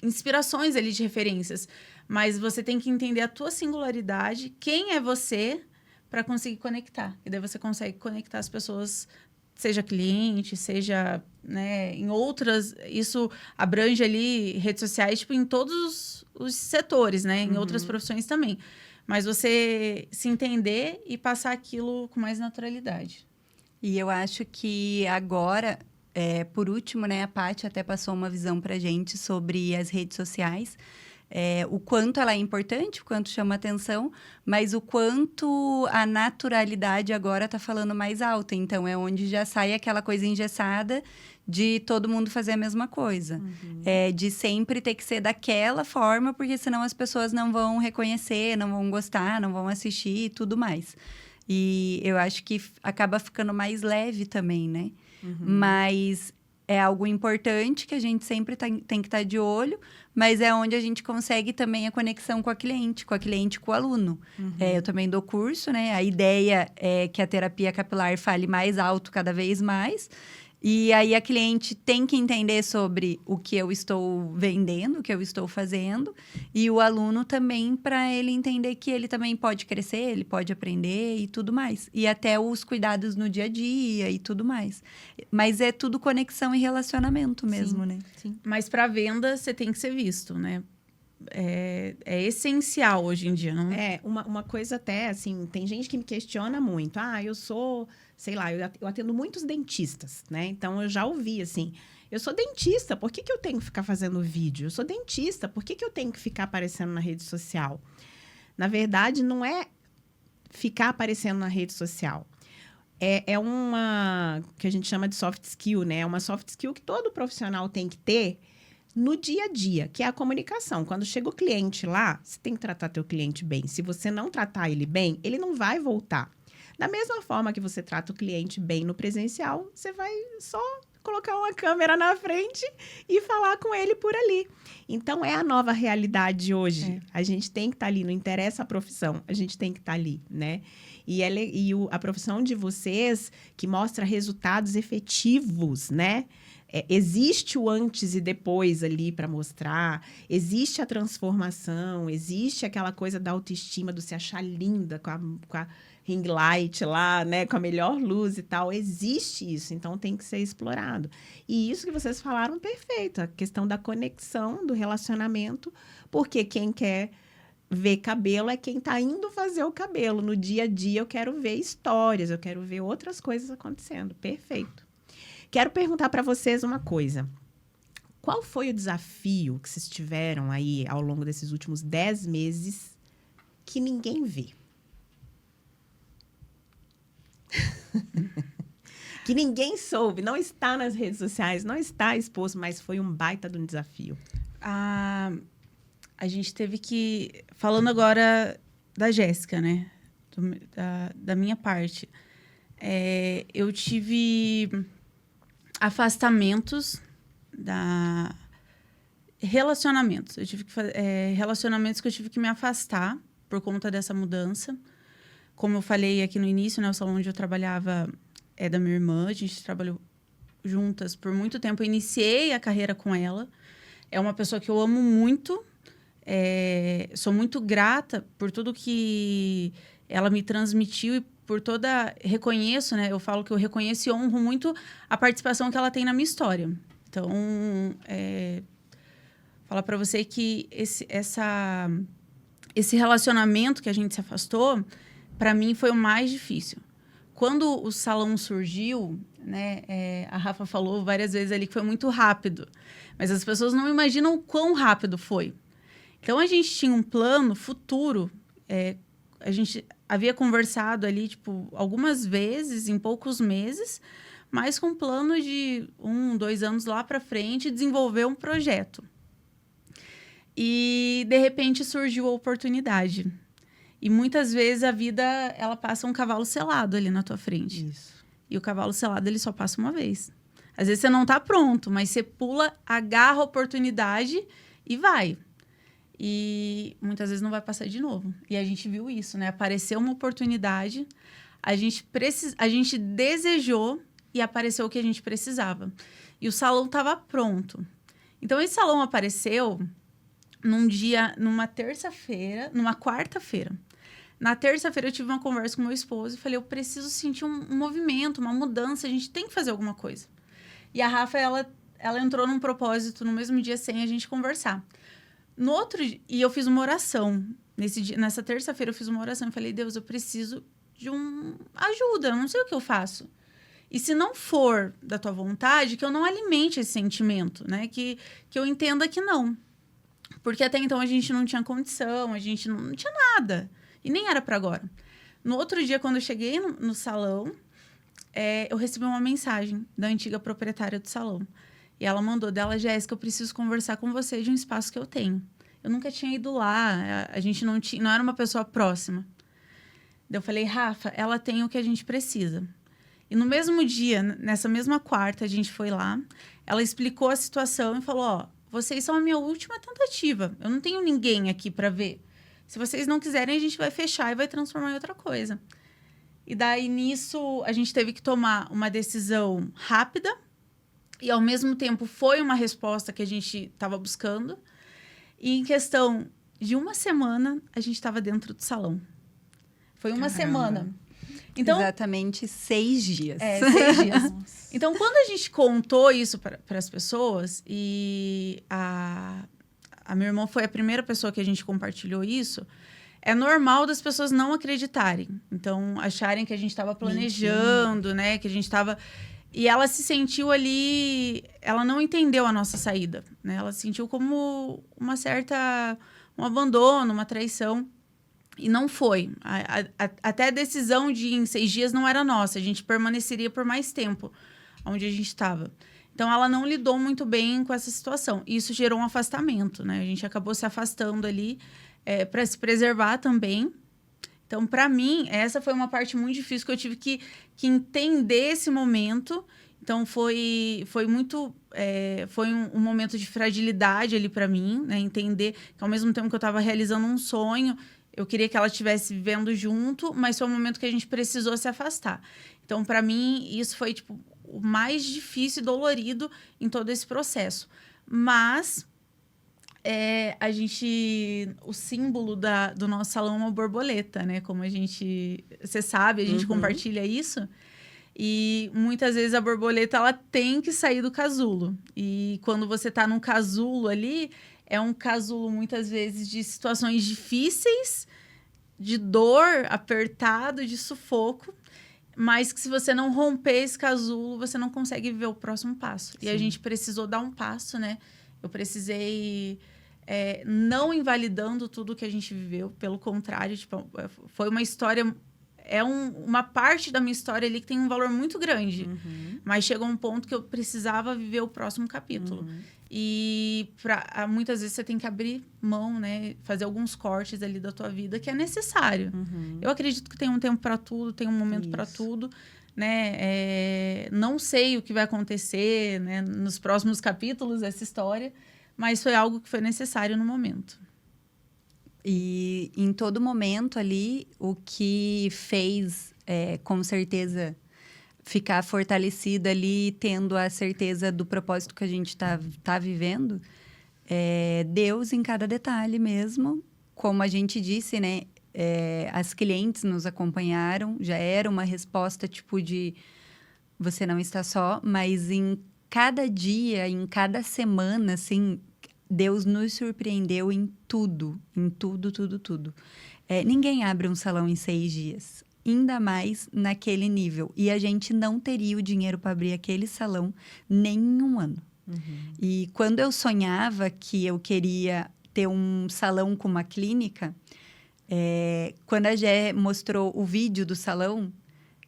inspirações ali de referências, mas você tem que entender a tua singularidade, quem é você, para conseguir conectar. E daí você consegue conectar as pessoas, seja cliente, seja, né, em outras... Isso abrange ali redes sociais, tipo, em todos os setores, né? Em outras profissões também. Mas você se entender e passar aquilo com mais naturalidade. E eu acho que agora... por último, né, a Paty até passou uma visão para a gente sobre as redes sociais, o quanto ela é importante, o quanto chama atenção, mas o quanto a naturalidade agora está falando mais alto. Então, é onde já sai aquela coisa engessada de todo mundo fazer a mesma coisa. De sempre ter que ser daquela forma, porque senão as pessoas não vão reconhecer, não vão gostar, não vão assistir e tudo mais. E eu acho que acaba ficando mais leve também, né? Mas é algo importante que a gente sempre tem que estar de olho, mas é onde a gente consegue também a conexão com a cliente e com o aluno. Eu também dou curso, né? A ideia é que a terapia capilar fale mais alto cada vez mais. E aí a cliente tem que entender sobre o que eu estou vendendo, o que eu estou fazendo, e o aluno também, para ele entender que ele também pode crescer, ele pode aprender e tudo mais. E até os cuidados no dia a dia e tudo mais. Mas é tudo conexão e relacionamento mesmo, Sim, né? sim. Mas para venda, você tem que ser visto, né? É essencial hoje em dia, não? Uma coisa até, assim, tem gente que me questiona muito. Eu sou, sei lá, eu atendo muitos dentistas, né? Então, eu já ouvi, assim, eu sou dentista, por que eu tenho que ficar fazendo vídeo? Eu sou dentista, por que eu tenho que ficar aparecendo na rede social? Na verdade, não é ficar aparecendo na rede social. É uma, que a gente chama de soft skill, né? É uma soft skill que todo profissional tem que ter no dia a dia, que é a comunicação. Quando chega o cliente lá, você tem que tratar teu cliente bem. Se você não tratar ele bem, ele não vai voltar. Da mesma forma que você trata o cliente bem no presencial, você vai só colocar uma câmera na frente e falar com ele por ali. Então, é a nova realidade hoje. A gente tem que estar ali, não interessa a profissão, a gente tem que estar ali, né? E a profissão de vocês, que mostra resultados efetivos, né? Existe o antes e depois ali para mostrar, existe a transformação, existe aquela coisa da autoestima, do se achar linda com a ring light lá, né, com a melhor luz e tal, existe isso, então tem que ser explorado. E isso que vocês falaram, perfeito, a questão da conexão, do relacionamento, porque quem quer ver cabelo é quem está indo fazer o cabelo. No dia a dia eu quero ver histórias, eu quero ver outras coisas acontecendo, perfeito. Quero perguntar para vocês uma coisa. Qual foi o desafio que vocês tiveram aí ao longo desses últimos 10 meses que ninguém vê? Que ninguém soube, não está nas redes sociais, não está exposto, mas foi um baita de um desafio. A gente teve que... Falando agora da Jéssica, né? Da minha parte. Eu tive... afastamentos relacionamentos. Eu tive que relacionamentos que eu tive que me afastar por conta dessa mudança. Como eu falei aqui no início, né, o salão onde eu trabalhava é da minha irmã. A gente trabalhou juntas por muito tempo. Eu iniciei a carreira com ela. É uma pessoa que eu amo muito. Sou muito grata por tudo que ela me transmitiu e por toda... Reconheço, né? Eu falo que eu reconheço e honro muito a participação que ela tem na minha história. Então, falar para você que esse relacionamento que a gente se afastou, para mim, foi o mais difícil. Quando o salão surgiu, né? A Rafa falou várias vezes ali que foi muito rápido. Mas as pessoas não imaginam o quão rápido foi. Então, a gente tinha um plano futuro. A gente havia conversado ali, tipo, algumas vezes, em poucos meses, mas com um plano de 1, 2 anos lá para frente, desenvolver um projeto. E, de repente, surgiu a oportunidade. E, muitas vezes, a vida, ela passa um cavalo selado ali na tua frente. Isso. E o cavalo selado, ele só passa uma vez. Às vezes, você não tá pronto, mas você pula, agarra a oportunidade e vai. E muitas vezes não vai passar de novo. E a gente viu isso, né? Apareceu uma oportunidade, a gente desejou e apareceu o que a gente precisava. E o salão estava pronto. Então, esse salão apareceu numa terça-feira, numa quarta-feira. Na terça-feira, eu tive uma conversa com meu esposo e falei, eu preciso sentir um movimento, uma mudança, a gente tem que fazer alguma coisa. E a Rafa, ela entrou num propósito no mesmo dia sem a gente conversar. No outro dia, e eu fiz uma oração. Nessa terça-feira, eu fiz uma oração e falei, Deus, eu preciso de ajuda, eu não sei o que eu faço. E se não for da tua vontade, que eu não alimente esse sentimento, né? Que eu entenda que não. Porque até então a gente não tinha condição, a gente não tinha nada. E nem era para agora. No outro dia, quando eu cheguei no salão, eu recebi uma mensagem da antiga proprietária do salão. E ela mandou dela, Jéssica, eu preciso conversar com você de um espaço que eu tenho. Eu nunca tinha ido lá, a gente não era uma pessoa próxima. Daí eu falei, Rafa, ela tem o que a gente precisa. E no mesmo dia, nessa mesma quarta, a gente foi lá, ela explicou a situação e falou, ó, vocês são a minha última tentativa, eu não tenho ninguém aqui para ver. Se vocês não quiserem, a gente vai fechar e vai transformar em outra coisa. E daí, nisso, a gente teve que tomar uma decisão rápida, e, ao mesmo tempo, foi uma resposta que a gente estava buscando. E, em questão de uma semana, a gente estava dentro do salão. Foi uma semana. Então, exatamente 6 dias. 6 dias. Então, quando a gente contou isso para as pessoas, e a minha irmã foi a primeira pessoa que a gente compartilhou isso, é normal das pessoas não acreditarem. Então, acharem que a gente estava planejando, né? Que a gente estava... E ela se sentiu ali... Ela não entendeu a nossa saída, né? Ela se sentiu como um abandono, uma traição. E não foi. Até a decisão de ir em 6 dias não era nossa. A gente permaneceria por mais tempo onde a gente estava. Então, ela não lidou muito bem com essa situação. E isso gerou um afastamento, né? A gente acabou se afastando ali para se preservar também. Então, para mim, essa foi uma parte muito difícil que eu tive que entender esse momento. Então, foi muito... foi um momento de fragilidade ali para mim, né? Entender que, ao mesmo tempo que eu estava realizando um sonho, eu queria que ela estivesse vivendo junto, mas foi um momento que a gente precisou se afastar. Então, para mim, isso foi tipo, o mais difícil e dolorido em todo esse processo. Mas... o símbolo do nosso salão é uma borboleta, né? Como você sabe, a gente compartilha isso. E muitas vezes a borboleta, ela tem que sair do casulo. E quando você está num casulo ali, é um casulo muitas vezes de situações difíceis, de dor, apertado, de sufoco. Mas que se você não romper esse casulo, você não consegue viver o próximo passo. Sim. E a gente precisou dar um passo, né? Eu precisei... não invalidando tudo que a gente viveu, pelo contrário, tipo, foi uma história, uma parte da minha história ali que tem um valor muito grande, mas chegou um ponto que eu precisava viver o próximo capítulo. E muitas vezes você tem que abrir mão, né, fazer alguns cortes ali da tua vida que é necessário. Eu acredito que tem um tempo para tudo, tem um momento para tudo, né? Não sei o que vai acontecer, né, nos próximos capítulos dessa história, mas foi algo que foi necessário no momento. E em todo momento ali, o que fez, com certeza, ficar fortalecida ali, tendo a certeza do propósito que a gente tá vivendo, Deus em cada detalhe mesmo. Como a gente disse, né? As clientes nos acompanharam, já era uma resposta tipo de você não está só, mas em cada dia, em cada semana, assim, Deus nos surpreendeu em tudo, tudo. Ninguém abre um salão em 6 dias, ainda mais naquele nível. E a gente não teria o dinheiro para abrir aquele salão nem em um ano. Uhum. E quando eu sonhava que eu queria ter um salão com uma clínica, quando a Gé mostrou o vídeo do salão,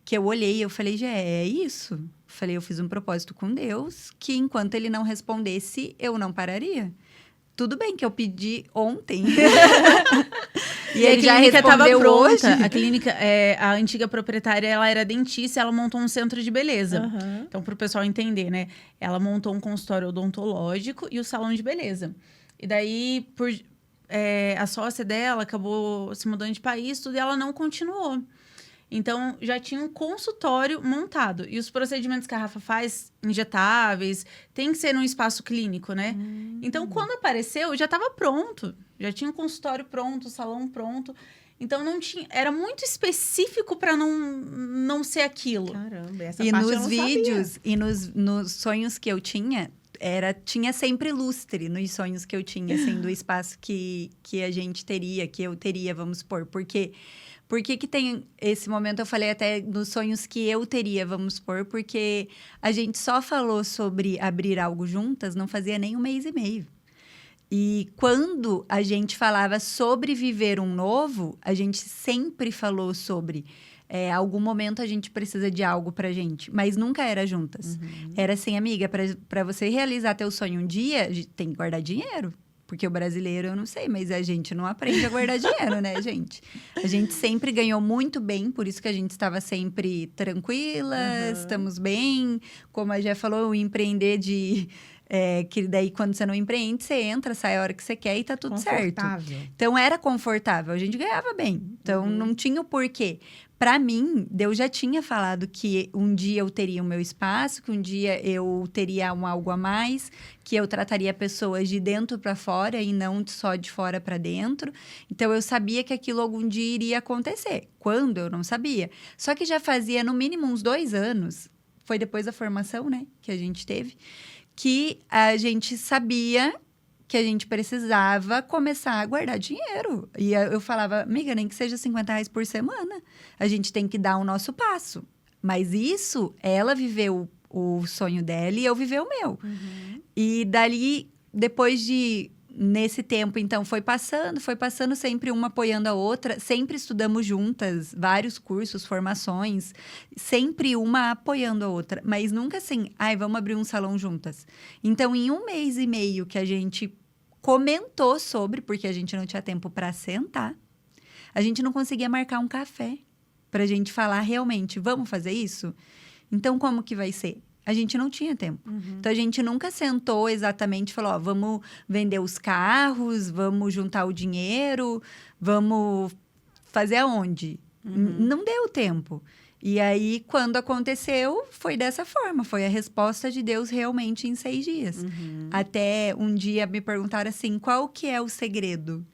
que eu olhei, eu falei, Gé, é isso? Falei, eu fiz um propósito com Deus, que enquanto ele não respondesse, eu não pararia. Tudo bem que eu pedi ontem. E ele já respondeu hoje. A clínica, a antiga proprietária, ela era dentista, ela montou um centro de beleza. Uhum. Então, para o pessoal entender, né? Ela montou um consultório odontológico e o salão de beleza. E daí, a sócia dela acabou se mudando de país, tudo, e ela não continuou. Então, já tinha um consultório montado. E os procedimentos que a Rafa faz, injetáveis, tem que ser num espaço clínico, né? Então, quando apareceu, já estava pronto. Já tinha um consultório pronto, o salão pronto. Então, não tinha... Era muito específico para não ser aquilo. Caramba, essa E parte eu nos não vídeos, sabia. e nos sonhos que eu tinha... tinha sempre lustre nos sonhos que eu tinha, assim, do espaço que a gente teria, que eu teria, vamos supor. Por que tem esse momento, eu falei até nos sonhos que eu teria, vamos supor, porque a gente só falou sobre abrir algo juntas, não fazia nem 1 mês e meio. E quando a gente falava sobre viver um novo, a gente sempre falou sobre... algum momento a gente precisa de algo pra gente, mas nunca era juntas. Era assim, amiga, pra você realizar teu sonho um dia, tem que guardar dinheiro. Porque o brasileiro, eu não sei, mas a gente não aprende a guardar dinheiro, né, gente? A gente sempre ganhou muito bem, por isso que a gente estava sempre tranquila, estamos bem. Como a Jé falou, o empreender que daí, quando você não empreende, você entra, sai a hora que você quer e tá tudo certo. Então, era confortável. A gente ganhava bem. Então, não tinha o porquê. Para mim, Deus já tinha falado que um dia eu teria o meu espaço, que um dia eu teria algo a mais, que eu trataria pessoas de dentro para fora e não só de fora para dentro. Então, eu sabia que aquilo algum dia iria acontecer. Quando? Eu não sabia. Só que já fazia, no mínimo, uns 2 anos, foi depois da formação, né, que a gente teve, que a gente sabia que a gente precisava começar a guardar dinheiro. E eu falava, amiga, nem que seja R$50 por semana. A gente tem que dar o nosso passo. Mas isso, ela viveu o sonho dela e eu vivei o meu. E dali, depois nesse tempo, então, foi passando sempre uma apoiando a outra. Sempre estudamos juntas, vários cursos, formações. Sempre uma apoiando a outra. Mas nunca assim, vamos abrir um salão juntas. Então, em 1 mês e meio que a gente comentou sobre, porque a gente não tinha tempo para sentar, a gente não conseguia marcar um café pra gente falar realmente, vamos fazer isso? Então, como que vai ser? A gente não tinha tempo. Então, a gente nunca sentou exatamente e falou, vamos vender os carros, vamos juntar o dinheiro, vamos fazer aonde? Não deu tempo. E aí, quando aconteceu, foi dessa forma. Foi a resposta de Deus realmente em 6 dias. Até um dia me perguntaram assim, qual que é o segredo?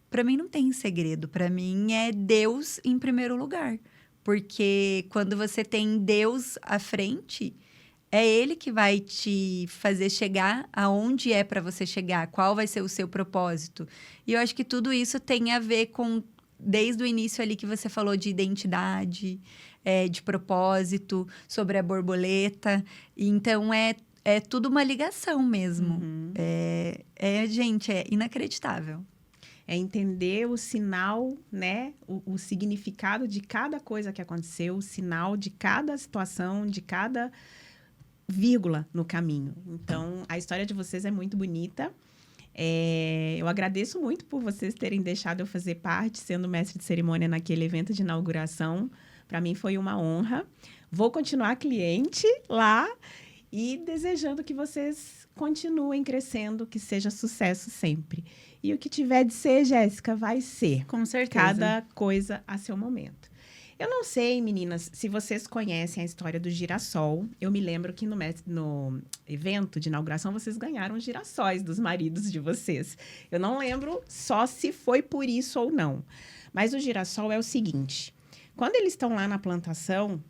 Para mim, não tem segredo. Para mim, é Deus em primeiro lugar. Porque quando você tem Deus à frente, é Ele que vai te fazer chegar aonde é para você chegar. Qual vai ser o seu propósito. E eu acho que tudo isso tem a ver com... Desde o início ali que você falou de identidade... de propósito, sobre a borboleta. Então, é tudo uma ligação mesmo. Gente, é inacreditável. É entender o sinal, né? O significado de cada coisa que aconteceu, o sinal de cada situação, de cada vírgula no caminho. Então, a história de vocês é muito bonita. Eu agradeço muito por vocês terem deixado eu fazer parte, sendo mestre de cerimônia naquele evento de inauguração. Para mim foi uma honra. Vou continuar cliente lá e desejando que vocês continuem crescendo, que seja sucesso sempre. E o que tiver de ser, Jéssica, vai ser. Com certeza. Cada coisa a seu momento. Eu não sei, meninas, se vocês conhecem a história do girassol. Eu me lembro que no evento de inauguração vocês ganharam girassóis dos maridos de vocês. Eu não lembro só se foi por isso ou não. Mas o girassol é o seguinte: quando eles estão lá na plantação,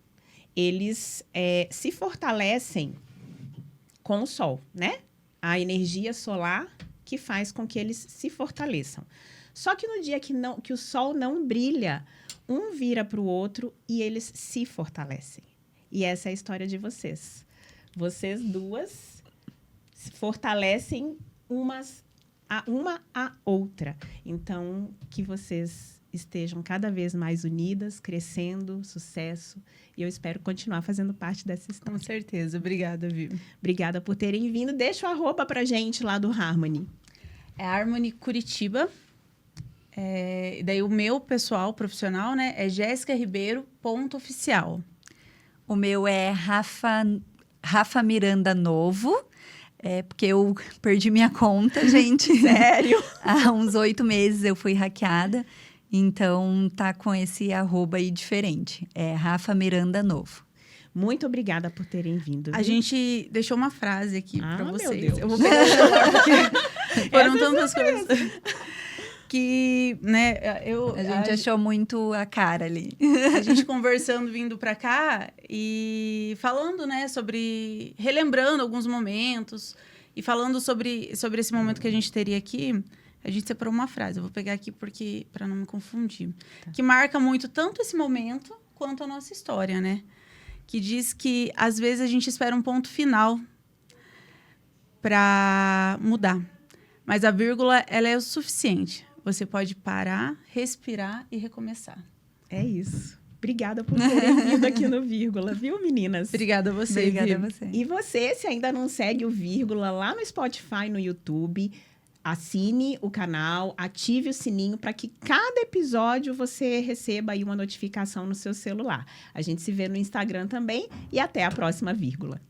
eles se fortalecem com o sol, né? A energia solar que faz com que eles se fortaleçam. Só que no dia que o sol não brilha, um vira para o outro e eles se fortalecem. E essa é a história de vocês. Vocês duas se fortalecem uma a outra. Então, que vocês estejam cada vez mais unidas, crescendo, sucesso. E eu espero continuar fazendo parte dessa história. Com certeza. Obrigada, Vivi. Obrigada por terem vindo. Deixa o arroba pra gente lá do Harmony. É Harmony Curitiba. Daí o meu pessoal profissional, né, é jessicaribeiro.oficial. O meu é Rafa Miranda Novo. Porque eu perdi minha conta, gente. Sério? Há uns 8 meses eu fui hackeada. Então, tá com esse arroba aí diferente. É Rafa Miranda Novo. Muito obrigada por terem vindo. A gente deixou uma frase aqui para vocês. Meu Deus. Eu vou pegar o celular porque foram tantas coisas. Que, né, A gente achou muito a cara ali. A gente conversando, vindo para cá e falando, né, relembrando alguns momentos e falando sobre esse momento que a gente teria aqui. A gente separou uma frase, eu vou pegar aqui para não me confundir. Tá. Que marca muito tanto esse momento quanto a nossa história, né? Que diz que, às vezes, a gente espera um ponto final para mudar. Mas a vírgula, ela é o suficiente. Você pode parar, respirar e recomeçar. É isso. Obrigada por terem vindo aqui no Vírgula, viu, meninas? Obrigada a você, Obrigada a você. E você, se ainda não segue o Vírgula lá no Spotify, no YouTube, assine o canal, ative o sininho para que cada episódio você receba aí uma notificação no seu celular. A gente se vê no Instagram também e até a próxima Vírgula.